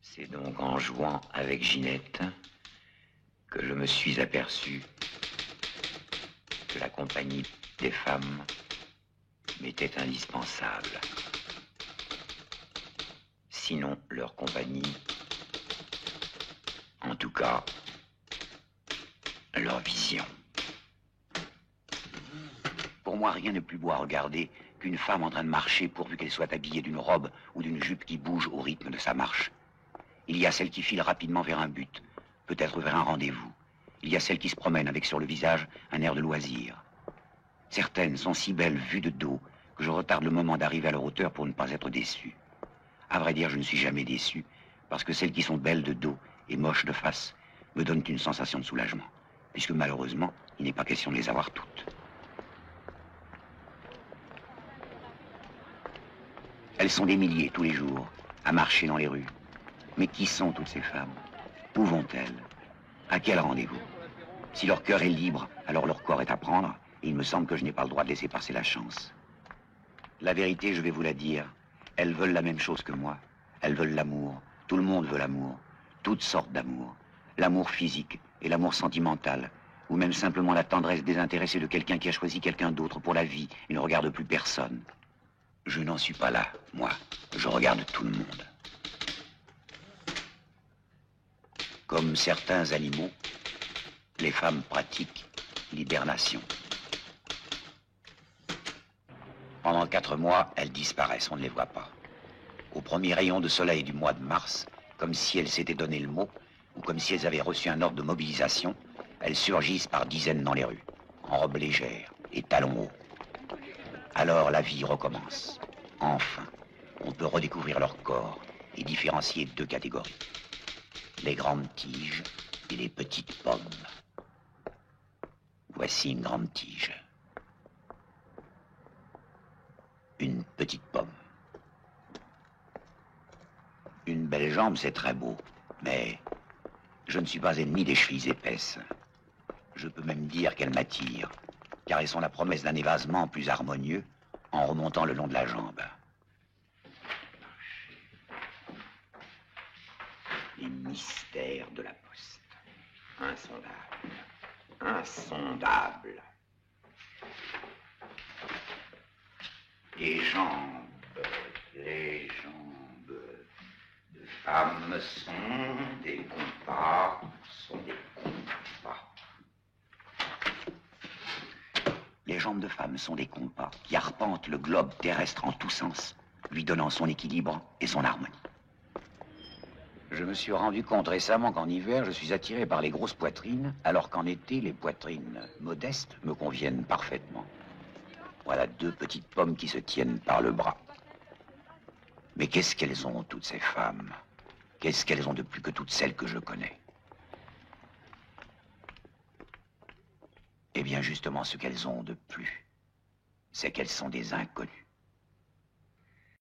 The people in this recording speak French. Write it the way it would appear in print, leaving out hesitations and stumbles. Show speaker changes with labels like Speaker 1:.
Speaker 1: C'est donc en jouant avec Ginette que je me suis aperçu que la compagnie des femmes m'était indispensable. Sinon, leur compagnie, en tout cas, leur vision. Pour moi, rien n'est plus beau à regarder qu'une femme en train de marcher pourvu qu'elle soit habillée d'une robe ou d'une jupe qui bouge au rythme de sa marche. Il y a celle qui file rapidement vers un but, peut-être vers un rendez-vous. Il y a celle qui se promène avec sur le visage un air de loisir. Certaines sont si belles vues de dos que je retarde le moment d'arriver à leur hauteur pour ne pas être déçu. À vrai dire, je ne suis jamais déçu, parce que celles qui sont belles de dos et moches de face me donnent une sensation de soulagement, puisque malheureusement, il n'est pas question de les avoir toutes. Elles sont des milliers tous les jours, à marcher dans les rues. Mais qui sont toutes ces femmes? Où vont-elles? À quel rendez-vous? Si leur cœur est libre, alors leur corps est à prendre, et il me semble que je n'ai pas le droit de laisser passer la chance. La vérité, je vais vous la dire, elles veulent la même chose que moi. Elles veulent l'amour. Tout le monde veut l'amour. Toutes sortes d'amour. L'amour physique et l'amour sentimental, ou même simplement la tendresse désintéressée de quelqu'un qui a choisi quelqu'un d'autre pour la vie et ne regarde plus personne. Je n'en suis pas là, moi. Je regarde tout le monde. Comme certains animaux, les femmes pratiquent l'hibernation. Pendant 4 mois, elles disparaissent, on ne les voit pas. Au premier rayon de soleil du mois de mars, comme si elles s'étaient donné le mot, ou comme si elles avaient reçu un ordre de mobilisation, elles surgissent par dizaines dans les rues, en robes légères et talons hauts. Alors la vie recommence. Enfin, on peut redécouvrir leur corps et différencier 2 catégories. Les grandes tiges et les petites pommes. Voici une grande tige. Une petite pomme. Une belle jambe, c'est très beau, mais je ne suis pas ennemi des chevilles épaisses. Je peux même dire qu'elles m'attirent, car elles sont la promesse d'un évasement plus harmonieux en remontant le long de la jambe. Les mystères de la poste. Insondable. Insondable. Les jambes de femmes sont des compas, Les jambes de femmes sont des compas qui arpentent le globe terrestre en tous sens, lui donnant son équilibre et son harmonie. Je me suis rendu compte récemment qu'en hiver, je suis attiré par les grosses poitrines, alors qu'en été, les poitrines modestes me conviennent parfaitement. Voilà 2 petites pommes qui se tiennent par le bras. Mais qu'est-ce qu'elles ont, toutes ces femmes? Qu'est-ce qu'elles ont de plus que toutes celles que je connais? Eh bien, justement, ce qu'elles ont de plus, c'est qu'elles sont des inconnues.